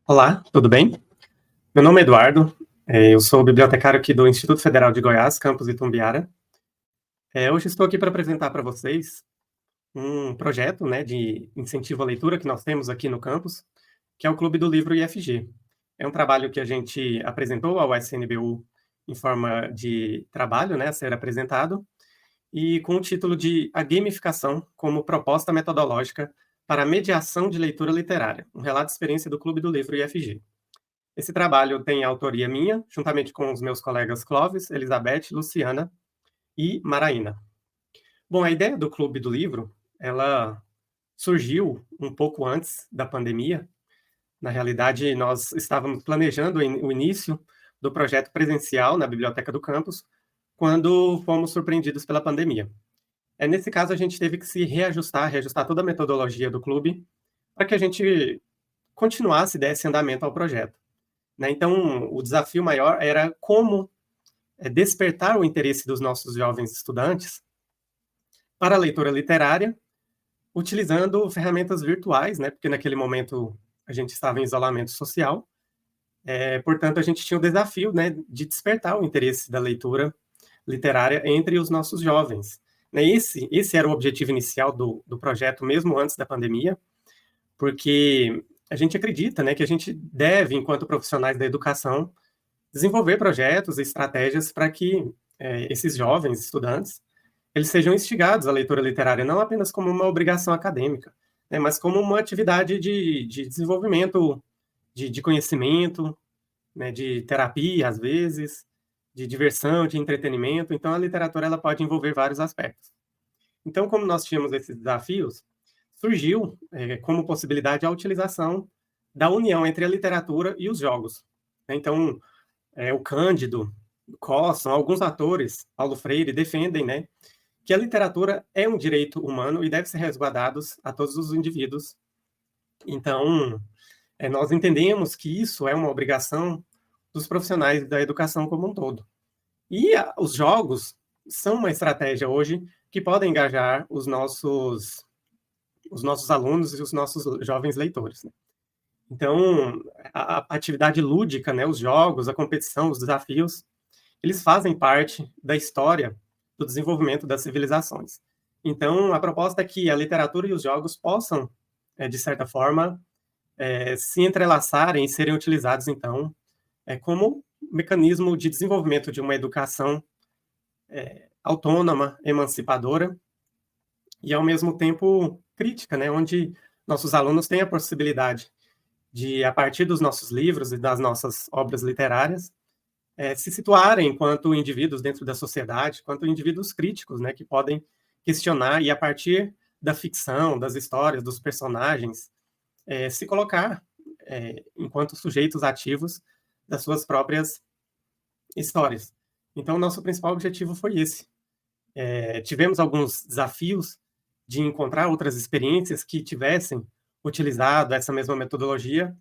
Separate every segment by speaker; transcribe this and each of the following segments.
Speaker 1: Olá, tudo bem? Meu nome é Eduardo, eu sou bibliotecário aqui do Instituto Federal de Goiás, campus Itumbiara. Hoje estou aqui para apresentar para vocês um projeto, né, de incentivo à leitura que nós temos aqui no campus, que é o Clube do Livro IFG. É um trabalho que a gente apresentou ao SNBU em forma de trabalho, né, a ser apresentado, e com o título de A Gamificação como Proposta Metodológica para a Mediação de Leitura Literária, um relato de experiência do Clube do Livro IFG. Esse trabalho tem autoria minha, juntamente com os meus colegas Clóvis, Elizabeth, Luciana e Maraína. Bom, a ideia do Clube do Livro, ela surgiu um pouco antes da pandemia. Na realidade, nós estávamos planejando o início do projeto presencial na biblioteca do campus, quando fomos surpreendidos pela pandemia. Nesse caso, a gente teve que se reajustar toda a metodologia do clube, para que a gente continuasse, desse andamento ao projeto. Né? Então, o desafio maior era como despertar o interesse dos nossos jovens estudantes para a leitura literária, utilizando ferramentas virtuais, né? Porque naquele momento a gente estava em isolamento social, portanto, a gente tinha o desafio, né, de despertar o interesse da leitura literária entre os nossos jovens. Né? Esse era o objetivo inicial do projeto, mesmo antes da pandemia, porque a gente acredita, né, que a gente deve, enquanto profissionais da educação, desenvolver projetos e estratégias para que esses jovens estudantes eles sejam instigados à leitura literária, não apenas como uma obrigação acadêmica, né, mas como uma atividade de desenvolvimento de conhecimento, né, de terapia, às vezes, de diversão, de entretenimento. Então, a literatura ela pode envolver vários aspectos. Então, como nós tínhamos esses desafios, surgiu como possibilidade a utilização da união entre a literatura e os jogos. Então, o Cândido, Cosson, alguns atores, Paulo Freire, defendem, né, que a literatura é um direito humano e deve ser resguardado a todos os indivíduos. Então, nós entendemos que isso é uma obrigação dos profissionais da educação como um todo. E os jogos são uma estratégia hoje que podem engajar os nossos alunos e os nossos jovens leitores. Né? Então, a atividade lúdica, né, os jogos, a competição, os desafios, eles fazem parte da história do desenvolvimento das civilizações. Então, a proposta é que a literatura e os jogos possam, de certa forma, se entrelaçarem e serem utilizados, então, como mecanismo de desenvolvimento de uma educação autônoma, emancipadora e, ao mesmo tempo, crítica, né, onde nossos alunos têm a possibilidade de, a partir dos nossos livros e das nossas obras literárias, se situarem enquanto indivíduos dentro da sociedade, enquanto indivíduos críticos, né, que podem questionar e, a partir da ficção, das histórias, dos personagens, se colocar enquanto sujeitos ativos das suas próprias histórias. Então, nosso principal objetivo foi esse. Tivemos alguns desafios de encontrar outras experiências que tivessem utilizado essa mesma metodologia,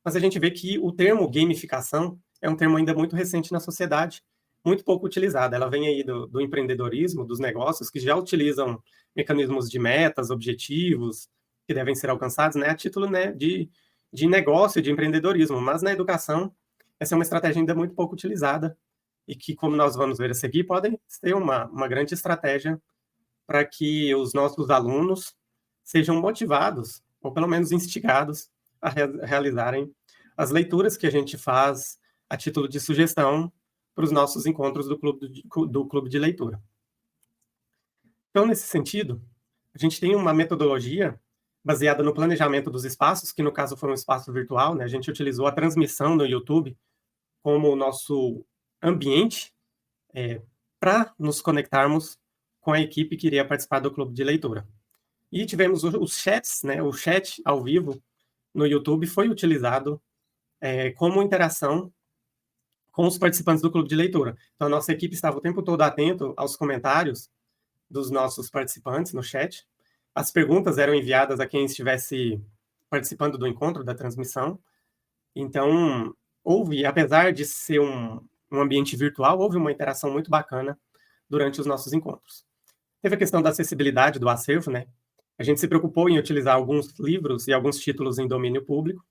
Speaker 1: mas a gente vê que o termo gamificação é um termo ainda muito recente na sociedade, muito pouco utilizado. Ela vem aí do empreendedorismo, dos negócios, que já utilizam mecanismos de metas, objetivos, que devem ser alcançados, né, a título, né, de negócio, de empreendedorismo. Mas na educação, essa é uma estratégia ainda muito pouco utilizada e que, como nós vamos ver a seguir, podem ser uma grande estratégia para que os nossos alunos sejam motivados, ou pelo menos instigados, a realizarem as leituras que a gente faz a título de sugestão para os nossos encontros do clube de leitura. Então, nesse sentido, a gente tem uma metodologia baseada no planejamento dos espaços, que no caso foi um espaço virtual, né? A gente utilizou a transmissão no YouTube como o nosso ambiente para nos conectarmos com a equipe que iria participar do clube de leitura. E tivemos os chats, né? O chat ao vivo no YouTube foi utilizado como interação com os participantes do clube de leitura. Então, a nossa equipe estava o tempo todo atento aos comentários dos nossos participantes no chat. As perguntas eram enviadas a quem estivesse participando do encontro, da transmissão. Então, apesar de ser um ambiente virtual, houve uma interação muito bacana durante os nossos encontros. Teve a questão da acessibilidade do acervo, né? A gente se preocupou em utilizar alguns livros e alguns títulos em domínio público,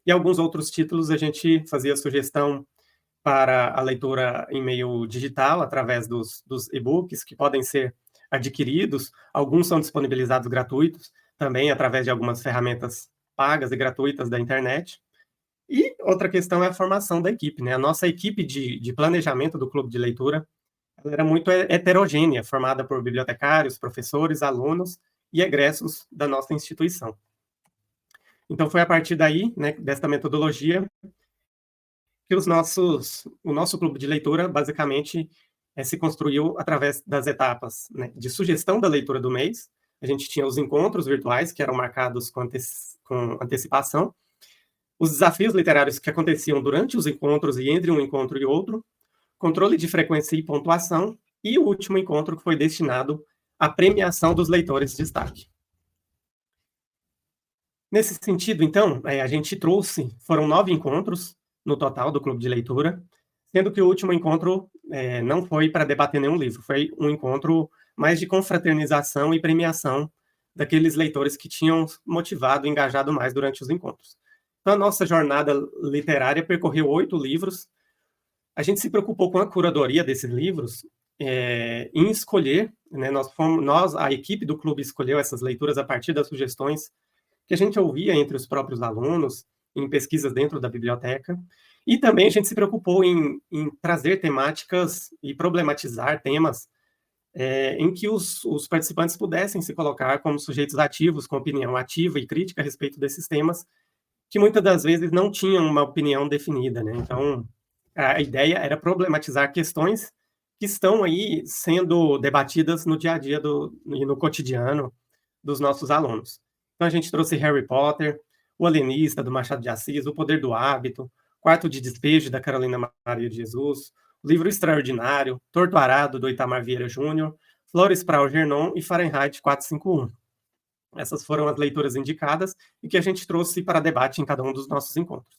Speaker 1: e alguns outros títulos a gente fazia sugestão para a leitura em meio digital, através dos e-books, que podem ser adquiridos. Alguns são disponibilizados gratuitos, também através de algumas ferramentas pagas e gratuitas da internet. E outra questão é a formação da equipe, né? A nossa equipe de planejamento do clube de leitura, ela era muito heterogênea, formada por bibliotecários, professores, alunos e egressos da nossa instituição. Então foi a partir daí, né, desta metodologia, que o nosso clube de leitura, basicamente, se construiu através das etapas, né, de sugestão da leitura do mês. A gente tinha os encontros virtuais, que eram marcados com antecipação, os desafios literários que aconteciam durante os encontros e entre um encontro e outro, controle de frequência e pontuação, e o último encontro que foi destinado à premiação dos leitores de destaque. Nesse sentido, então, a gente trouxe, foram 9 encontros no total do clube de leitura, sendo que o último encontro não foi para debater nenhum livro, foi um encontro mais de confraternização e premiação daqueles leitores que tinham motivado e engajado mais durante os encontros. Então, a nossa jornada literária percorreu 8 livros. A gente se preocupou com a curadoria desses livros, em escolher, né, a equipe do clube escolheu essas leituras a partir das sugestões que a gente ouvia entre os próprios alunos, em pesquisas dentro da biblioteca, e também a gente se preocupou em trazer temáticas e problematizar temas em que os participantes pudessem se colocar como sujeitos ativos, com opinião ativa e crítica a respeito desses temas, que muitas das vezes não tinham uma opinião definida, né? Então, a ideia era problematizar questões que estão aí sendo debatidas no dia a dia e no cotidiano dos nossos alunos. Então, a gente trouxe Harry Potter, O Alienista, do Machado de Assis, O Poder do Hábito, Quarto de Despejo, da Carolina Maria de Jesus, O Livro Extraordinário, Torto Arado, do Itamar Vieira Júnior, Flores para Algernon e Fahrenheit 451. Essas foram as leituras indicadas e que a gente trouxe para debate em cada um dos nossos encontros.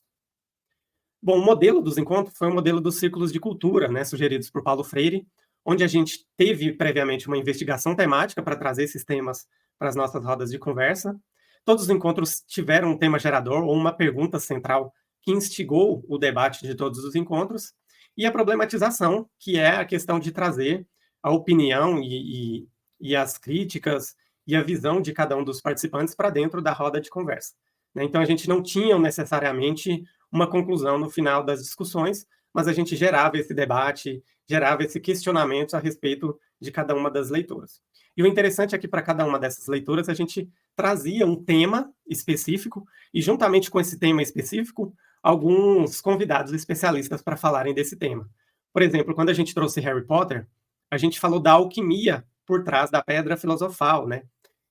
Speaker 1: Bom, o modelo dos encontros foi o modelo dos círculos de cultura, né, sugeridos por Paulo Freire, onde a gente teve previamente uma investigação temática para trazer esses temas para as nossas rodas de conversa. Todos os encontros tiveram um tema gerador ou uma pergunta central que instigou o debate de todos os encontros, e a problematização, que é a questão de trazer a opinião e as críticas e a visão de cada um dos participantes para dentro da roda de conversa. Então, a gente não tinha necessariamente uma conclusão no final das discussões, mas a gente gerava esse debate, gerava esse questionamento a respeito de cada uma das leituras. E o interessante é que para cada uma dessas leituras a gente trazia um tema específico e, juntamente com esse tema específico, alguns convidados especialistas para falarem desse tema. Por exemplo, quando a gente trouxe Harry Potter, a gente falou da alquimia por trás da pedra filosofal, né?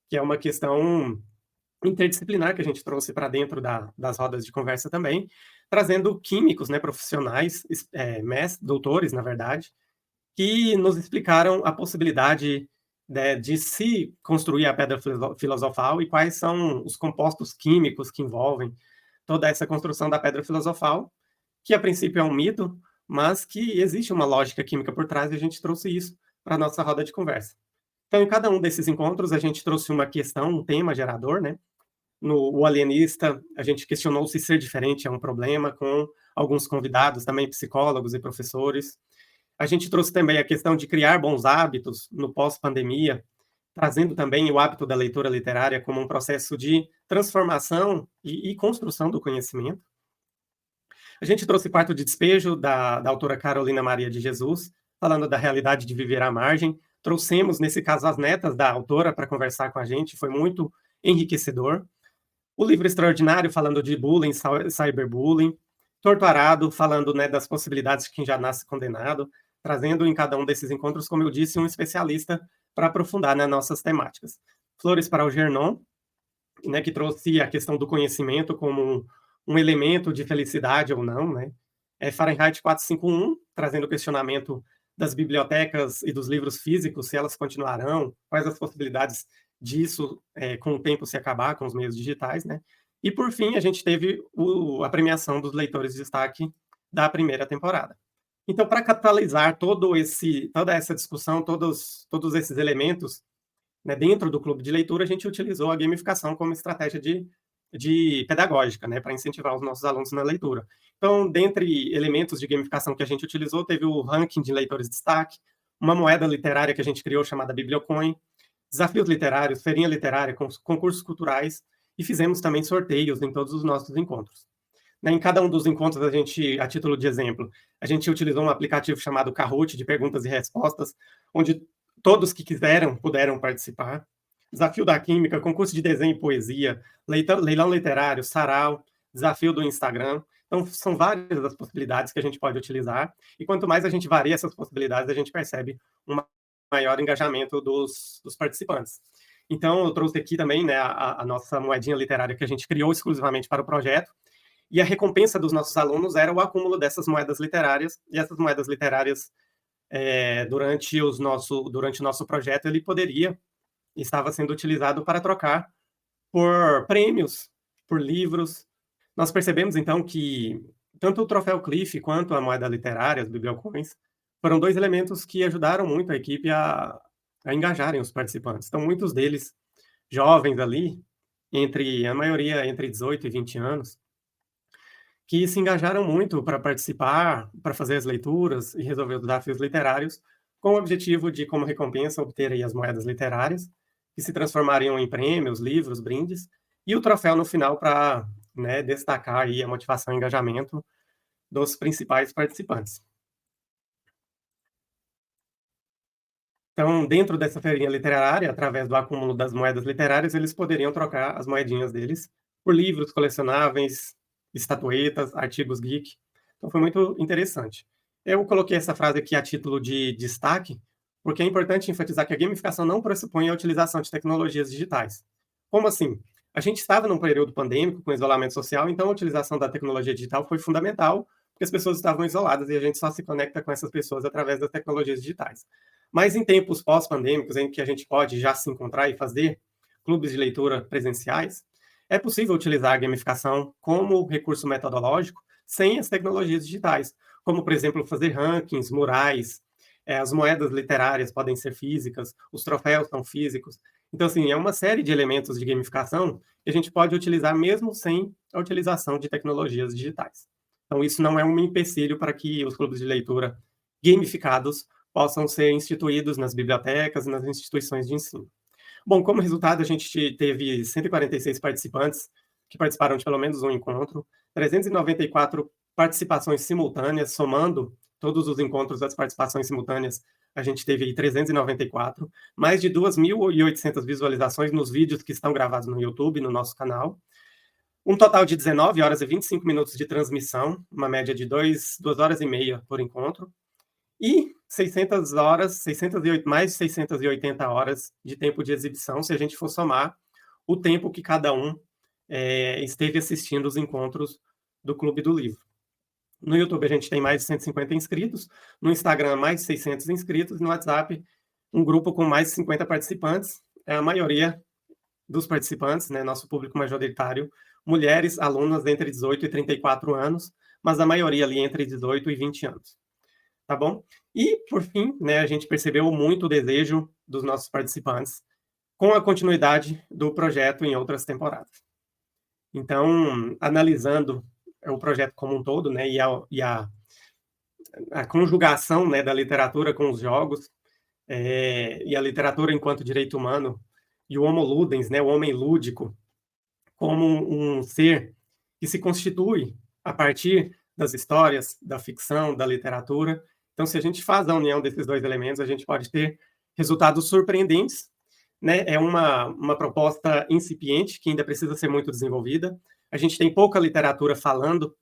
Speaker 1: Que é uma questão interdisciplinar que a gente trouxe para dentro das rodas de conversa também, trazendo químicos, né, profissionais, mestres, doutores, na verdade, que nos explicaram a possibilidade de se construir a pedra filosofal e quais são os compostos químicos que envolvem toda essa construção da pedra filosofal, que a princípio é um mito, mas que existe uma lógica química por trás e a gente trouxe isso para a nossa roda de conversa. Então, em cada um desses encontros, a gente trouxe uma questão, um tema gerador, né? No O Alienista, a gente questionou se ser diferente é um problema, com alguns convidados, também psicólogos e professores. A gente trouxe também a questão de criar bons hábitos no pós-pandemia, trazendo também o hábito da leitura literária como um processo de transformação e construção do conhecimento. A gente trouxe Quarto de Despejo, da autora Carolina Maria de Jesus, falando da realidade de viver à margem. Trouxemos, nesse caso, as netas da autora para conversar com a gente, foi muito enriquecedor. O Livro Extraordinário, falando de bullying, cyberbullying. Torto Arado, falando, né, das possibilidades de quem já nasce condenado, trazendo em cada um desses encontros, como eu disse, um especialista para aprofundar nas nossas temáticas. Flores para Algernon, né, que trouxe a questão do conhecimento como um elemento de felicidade ou não, né? Fahrenheit 451, trazendo o questionamento das bibliotecas e dos livros físicos, se elas continuarão, quais as possibilidades disso com o tempo se acabar com os meios digitais, né? E, por fim, a gente teve a premiação dos leitores de destaque da primeira temporada. Então, para catalisar toda essa discussão, todos esses elementos, né, dentro do clube de leitura, a gente utilizou a gamificação como estratégia de de pedagógica, né, para incentivar os nossos alunos na leitura. Então, dentre elementos de gamificação que a gente utilizou, teve o ranking de leitores de destaque, uma moeda literária que a gente criou chamada Bibliocoin, desafios literários, feirinha literária, concursos culturais, e fizemos também sorteios em todos os nossos encontros. Né, em cada um dos encontros, a gente, a título de exemplo, a gente utilizou um aplicativo chamado Kahoot, de perguntas e respostas, onde todos que quiseram puderam participar. Desafio da Química, concurso de desenho e poesia, leilão literário, sarau, desafio do Instagram. Então, são várias as possibilidades que a gente pode utilizar, e quanto mais a gente varia essas possibilidades, a gente percebe um maior engajamento dos participantes. Então, eu trouxe aqui também, né, a nossa moedinha literária que a gente criou exclusivamente para o projeto, e a recompensa dos nossos alunos era o acúmulo dessas moedas literárias, e essas moedas literárias, durante o nosso projeto, ele poderia, estava sendo utilizado para trocar por prêmios, por livros. Nós percebemos, então, que tanto o troféu Cliff quanto a moeda literária, as Bibliocoins, foram 2 elementos que ajudaram muito a equipe a engajarem os participantes. Então, muitos deles jovens ali, a maioria entre 18 e 20 anos, que se engajaram muito para participar, para fazer as leituras e resolver os desafios literários, com o objetivo de, como recompensa, obter aí as moedas literárias, que se transformariam em prêmios, livros, brindes, e o troféu no final para, né, destacar aí a motivação e engajamento dos principais participantes. Então, dentro dessa feirinha literária, através do acúmulo das moedas literárias, eles poderiam trocar as moedinhas deles por livros colecionáveis, estatuetas, artigos geek. Então, foi muito interessante. Eu coloquei essa frase aqui a título de destaque, porque é importante enfatizar que a gamificação não pressupõe a utilização de tecnologias digitais. Como assim? A gente estava num período pandêmico, com isolamento social, então a utilização da tecnologia digital foi fundamental, porque as pessoas estavam isoladas e a gente só se conecta com essas pessoas através das tecnologias digitais. Mas em tempos pós-pandêmicos, em que a gente pode já se encontrar e fazer clubes de leitura presenciais, é possível utilizar a gamificação como recurso metodológico sem as tecnologias digitais, como, por exemplo, fazer rankings, murais, as moedas literárias podem ser físicas, os troféus são físicos. Então, assim, é uma série de elementos de gamificação que a gente pode utilizar mesmo sem a utilização de tecnologias digitais. Então, isso não é um empecilho para que os clubes de leitura gamificados possam ser instituídos nas bibliotecas e nas instituições de ensino. Bom, como resultado, a gente teve 146 participantes que participaram de pelo menos um encontro, 394 participações simultâneas, somando todos os encontros das participações simultâneas, a gente teve aí 394, mais de 2.800 visualizações nos vídeos que estão gravados no YouTube, no nosso canal, um total de 19 horas e 25 minutos de transmissão, uma média de 2 horas e meia por encontro, e 600 horas, mais de 680 horas de tempo de exibição, se a gente for somar o tempo que cada um esteve assistindo os encontros do Clube do Livro. No YouTube a gente tem mais de 150 inscritos, no Instagram mais de 600 inscritos, e no WhatsApp um grupo com mais de 50 participantes, a maioria dos participantes, né, nosso público majoritário, mulheres, alunas entre 18 e 34 anos, mas a maioria ali entre 18 e 20 anos. Tá bom? E, por fim, né, a gente percebeu muito o desejo dos nossos participantes com a continuidade do projeto em outras temporadas. Então, analisando o projeto como um todo, né, a conjugação, né, da literatura com os jogos, e a literatura enquanto direito humano, e o homo ludens, né, o homem lúdico, como um ser que se constitui a partir das histórias, da ficção, da literatura. Então, se a gente faz a união desses 2 elementos, a gente pode ter resultados surpreendentes, né? É uma proposta incipiente, que ainda precisa ser muito desenvolvida. A gente tem pouca literatura falando,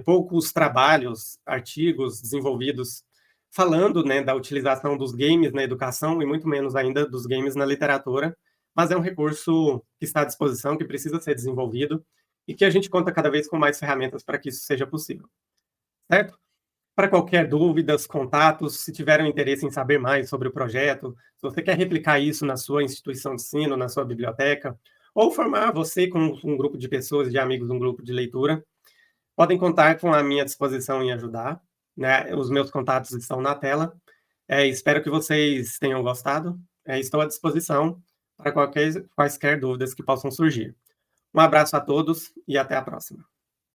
Speaker 1: poucos trabalhos, artigos desenvolvidos falando, né, da utilização dos games na educação e muito menos ainda dos games na literatura, mas é um recurso que está à disposição, que precisa ser desenvolvido e que a gente conta cada vez com mais ferramentas para que isso seja possível. Certo? Para qualquer dúvidas, contatos, se tiverem interesse em saber mais sobre o projeto, se você quer replicar isso na sua instituição de ensino, na sua biblioteca, ou formar você com um grupo de pessoas, de amigos, um grupo de leitura, podem contar com a minha disposição em ajudar, né? Os meus contatos estão na tela. Espero que vocês tenham gostado. Estou à disposição para quaisquer dúvidas que possam surgir. Um abraço a todos e até a próxima.